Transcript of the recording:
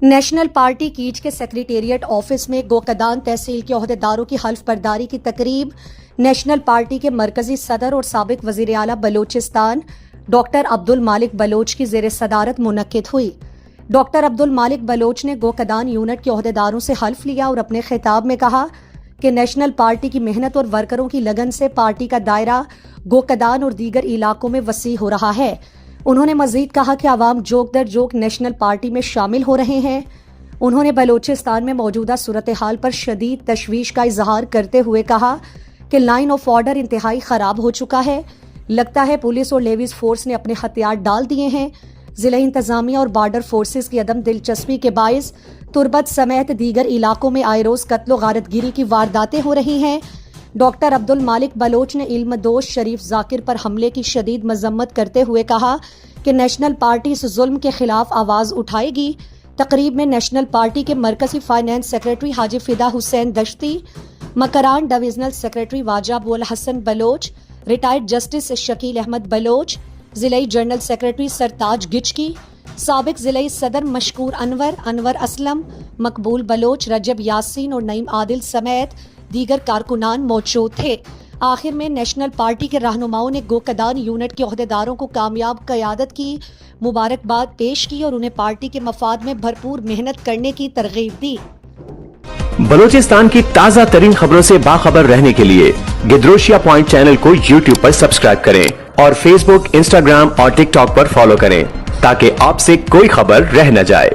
National party catch کے secretariat office میں گوکدان تحصیل کے عہدیداروں کی حلف برداری کی تقریب نیشنل پارٹی کے مرکزی صدر اور سابق وزیر اعلیٰ بلوچستان ڈاکٹر عبدالمالک بلوچ کی زیر صدارت منعقد ہوئی۔ ڈاکٹر عبدالمالک بلوچ نے گوکدان یونٹ کے عہدیداروں سے حلف لیا اور اپنے خطاب میں کہا کہ نیشنل پارٹی کی محنت اور ورکروں کی لگن سے پارٹی کا دائرہ گوکدان اور دیگر علاقوں میں وسیع ہو رہا ہے۔ انہوں نے مزید کہا کہ عوام جوک در جوک نیشنل پارٹی میں شامل ہو رہے ہیں۔ انہوں نے بلوچستان میں موجودہ صورتحال پر شدید تشویش کا اظہار کرتے ہوئے کہا کہ لائن آف آرڈر انتہائی خراب ہو چکا ہے۔ لگتا ہے پولیس اور لیویز فورس نے اپنے ہتھیار ڈال دیے ہیں۔ ضلع انتظامیہ اور بارڈر فورسز کی عدم دلچسپی کے باعث تربت سمیت دیگر علاقوں میں آئے روز قتل و غارت گیری کی وارداتیں ہو رہی ہیں۔ ڈاکٹر عبدالمالک بلوچ نے علم دوست شریف ذاکر پر حملے کی شدید مذمت کرتے ہوئے کہا کہ نیشنل پارٹی اس ظلم کے خلاف آواز اٹھائے گی۔ تقریب میں نیشنل پارٹی کے مرکزی فائنانس سیکریٹری حاجی فدا حسین دشتی، مکران ڈویژنل سیکریٹری واجہ ابو الحسن بلوچ، ریٹائرڈ جسٹس شکیل احمد بلوچ، ضلعی جنرل سیکریٹری سرتاج گچکی، سابق ضلعی صدر مشکور انور اسلم، مقبول بلوچ، رجب یاسین اور نعیم عادل سمیت دیگر کارکنان موجود تھے۔ آخر میں نیشنل پارٹی کے رہنماؤں نے گوکدان یونٹ کے عہدیداروں کو کامیاب قیادت کی مبارکباد پیش کی اور انہیں پارٹی کے مفاد میں بھرپور محنت کرنے کی ترغیب دی۔ بلوچستان کی تازہ ترین خبروں سے باخبر رہنے کے لیے گدروشیا پوائنٹ چینل کو یوٹیوب پر سبسکرائب کریں اور فیس بک، انسٹاگرام اور ٹک ٹاک پر فالو کریں تاکہ آپ سے کوئی خبر رہ نہ جائے۔